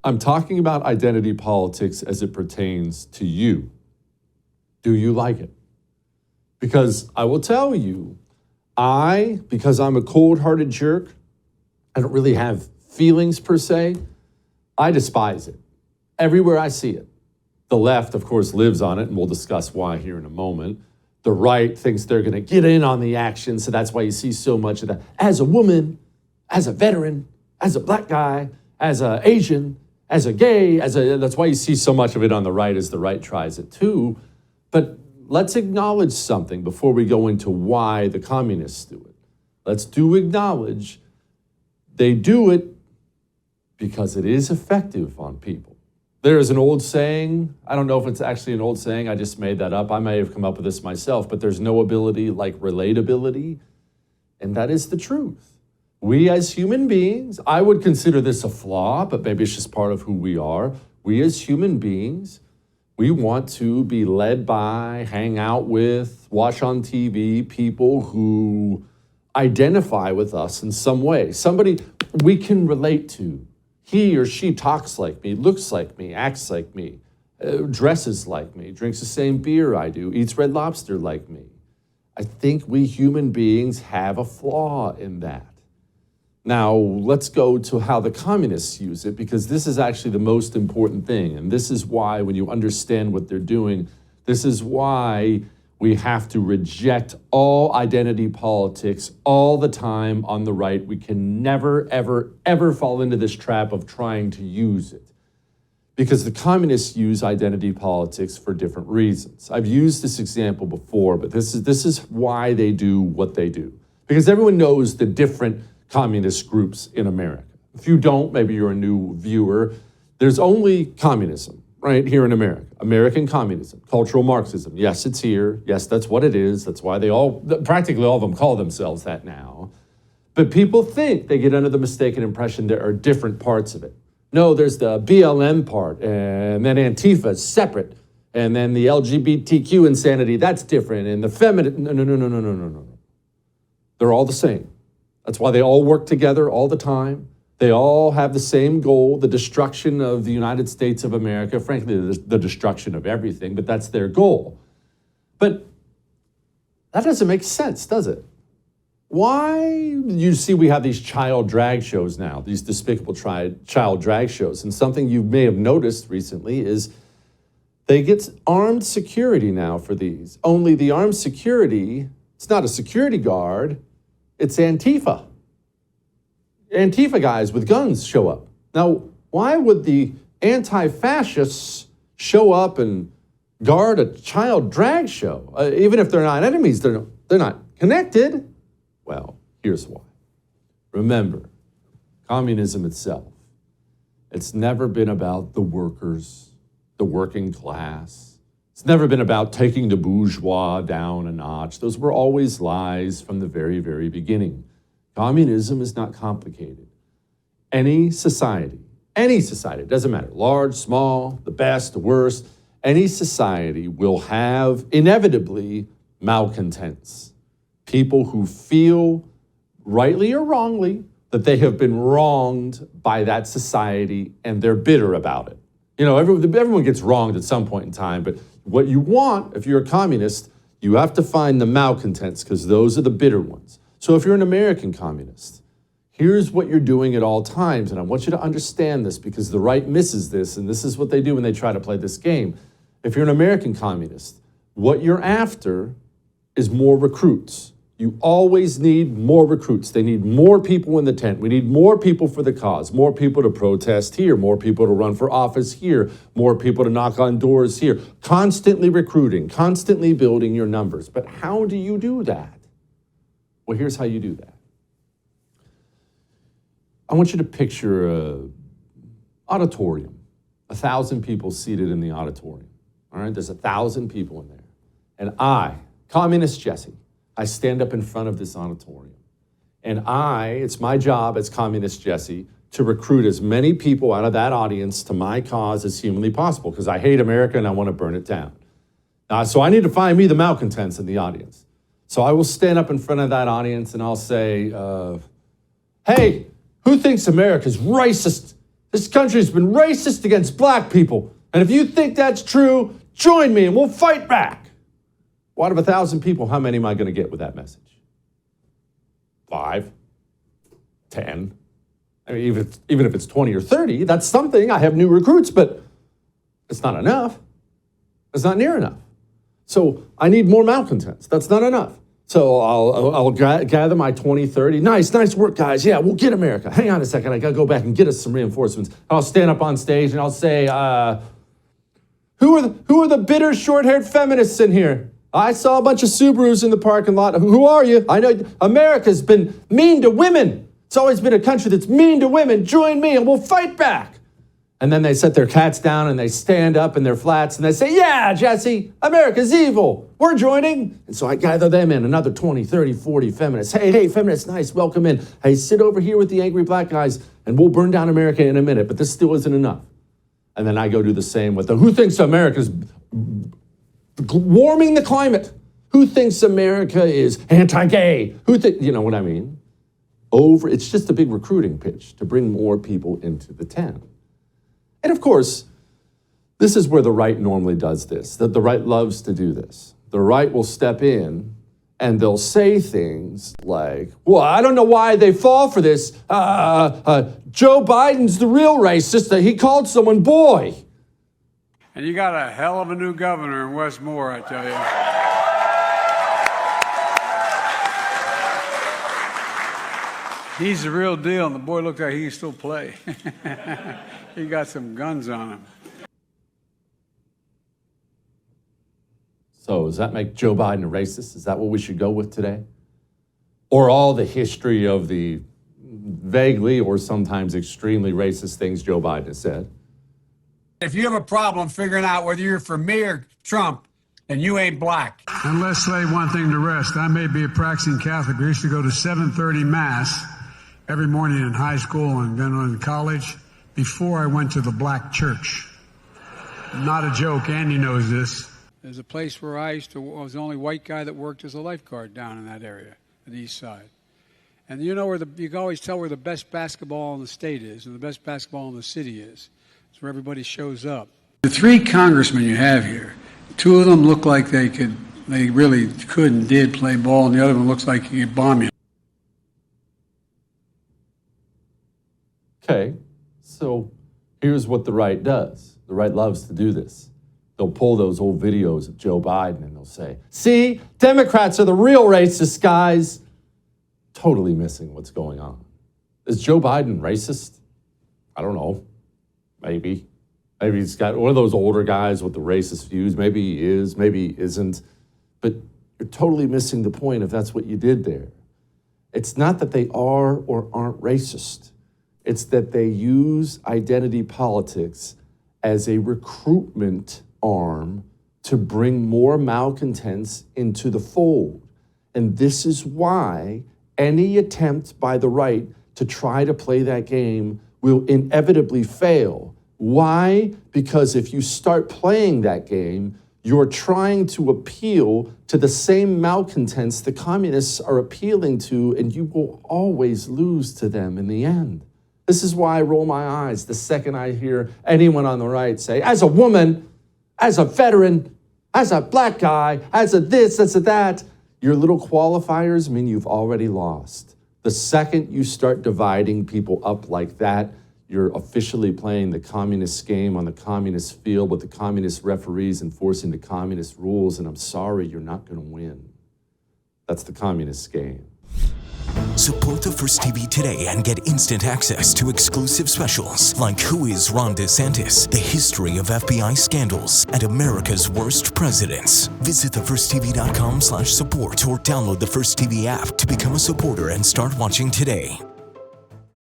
I'm talking about identity politics as it pertains to you. Do you like it? Because I will tell you, because I'm a cold-hearted jerk, I don't really have feelings per se, I despise it. Everywhere I see it. The left, of course, lives on it, and we'll discuss why here in a moment. The right thinks they're going to get in on the action, so that's why you see so much of that. As a woman, as a veteran, as a black guy, as an Asian, as a gay, that's why you see so much of it on the right as the right tries it too. But let's acknowledge something before we go into why the communists do it. Let's acknowledge they do it because it is effective on people. There is an old saying, I don't know if it's actually an old saying, I just made that up. I may have come up with this myself, but there's no ability like relatability, and that is the truth. We as human beings, I would consider this a flaw, but maybe it's just part of who we are. We as human beings, we want to be led by, hang out with, watch on TV people who identify with us in some way. Somebody we can relate to. He or she talks like me, looks like me, acts like me, dresses like me, drinks the same beer I do, eats Red Lobster like me. I think we human beings have a flaw in that. Now, let's go to how the communists use it, because this is actually the most important thing. And this is why, when you understand what they're doing, this is why we have to reject all identity politics all the time on the right. We can never, ever, ever fall into this trap of trying to use it, because the communists use identity politics for different reasons. I've used this example before, but this is why they do what they do. Because everyone knows the different communist groups in America. If you don't, maybe you're a new viewer. There's only communism right here in America. American communism, cultural Marxism. Yes, it's here. Yes, that's what it is. That's why practically all of them call themselves that now. But people think, they get under the mistaken impression there are different parts of it. No, there's the BLM part, and then Antifa is separate, and then the LGBTQ insanity, that's different, and the feminine, no. They're all the same. That's why they all work together all the time. They all have the same goal, the destruction of the United States of America, frankly, the destruction of everything, but that's their goal. But that doesn't make sense, does it? Why? You see, we have these child drag shows now, these despicable child drag shows. And something you may have noticed recently is they get armed security now for these. Only the armed security, it's not a security guard, it's Antifa. Antifa guys with guns show up. Now, why would the anti-fascists show up and guard a child drag show? Even if they're not enemies, they're not connected. Well, here's why. Remember, communism itself, it's never been about the workers, the working class. It's never been about taking the bourgeois down a notch. Those were always lies from the very, very beginning. Communism is not complicated. Any society, it doesn't matter, large, small, the best, the worst, any society will have inevitably malcontents. People who feel, rightly or wrongly, that they have been wronged by that society and they're bitter about it. You know, everyone gets wronged at some point in time, but what you want, if you're a communist, you have to find the malcontents, because those are the bitter ones. So if you're an American communist, here's what you're doing at all times, and I want you to understand this, because the right misses this, and this is what they do when they try to play this game. If you're an American communist, what you're after is more recruits. You always need more recruits. They need more people in the tent. We need more people for the cause, more people to protest here, more people to run for office here, more people to knock on doors here. Constantly recruiting, constantly building your numbers. But how do you do that? Well, here's how you do that. I want you to picture an auditorium, 1,000 people seated in the auditorium. All right, there's 1,000 people in there. And I, Communist Jesse, I stand up in front of this auditorium. And it's my job as Communist Jesse to recruit as many people out of that audience to my cause as humanly possible, because I hate America and I want to burn it down. So I need to find me the malcontents in the audience. So I will stand up in front of that audience and I'll say, hey, who thinks America's racist? This country's been racist against black people. And if you think that's true, join me and we'll fight back. Well, out of 1,000 people, how many am I going to get with that message? 5, 10. I mean, even if it's 20 or 30, that's something. I have new recruits, but it's not enough. It's not near enough. So I need more malcontents. That's not enough. So I'll gather my 20, 30. Nice work, guys. Yeah, we'll get America. Hang on a second. I got to go back and get us some reinforcements. I'll stand up on stage and I'll say, who are the bitter, short-haired feminists in here? I saw a bunch of Subarus in the parking lot. Who are you? I know America's been mean to women. It's always been a country that's mean to women. Join me and we'll fight back. And then they set their cats down and they stand up in their flats and they say, yeah, Jesse, America's evil. We're joining. And so I gather them in, another 20, 30, 40 feminists. Hey, feminists, nice, welcome in. Hey, sit over here with the angry black guys and we'll burn down America in a minute, but this still isn't enough. And then I go do the same with who thinks America's warming the climate? Who thinks America is anti-gay? You know what I mean? It's just a big recruiting pitch to bring more people into the tent. And of course, this is where the right normally does this, that the right loves to do this. The right will step in and they'll say things like, well, I don't know why they fall for this. Joe Biden's the real racist. He called someone boy. And you got a hell of a new governor in Westmore, I tell you. He's the real deal, and the boy looked like he can still play. He got some guns on him. So does that make Joe Biden a racist? Is that what we should go with today? Or all the history of the vaguely or sometimes extremely racist things Joe Biden has said? If you have a problem figuring out whether you're for me or Trump, then you ain't black. And let's lay one thing to rest. I may be a practicing Catholic. I used to go to 7:30 Mass every morning in high school and then in college before I went to the black church. Not a joke. Andy knows this. There's a place where I was the only white guy that worked as a lifeguard down in that area, at the east side. And you know you can always tell where the best basketball in the state is and the best basketball in the city is. It's where everybody shows up. The 3 congressmen you have here, 2 of them look like they really could and did play ball, and the other one looks like he could bomb you. Okay, so here's what the right does. The right loves to do this. They'll pull those old videos of Joe Biden and they'll say, see, Democrats are the real racist guys. Totally missing what's going on. Is Joe Biden racist? I don't know. Maybe. Maybe he's got one of those older guys with the racist views. Maybe he is, maybe he isn't. But you're totally missing the point if that's what you did there. It's not that they are or aren't racist. It's that they use identity politics as a recruitment arm to bring more malcontents into the fold. And this is why any attempt by the right to try to play that game will inevitably fail. Why? Because if you start playing that game, you're trying to appeal to the same malcontents the communists are appealing to, and you will always lose to them in the end. This is why I roll my eyes the second I hear anyone on the right say, as a woman, as a veteran, as a black guy, as a this, as a that, your little qualifiers mean you've already lost. The second you start dividing people up like that, you're officially playing the communist game on the communist field with the communist referees enforcing the communist rules, and I'm sorry, you're not going to win. That's the communist game. Support the First TV today and get instant access to exclusive specials like Who is Ron DeSantis, the history of FBI scandals, and America's worst presidents. Visit thefirsttv.com/support or download the First TV app to become a supporter and start watching today.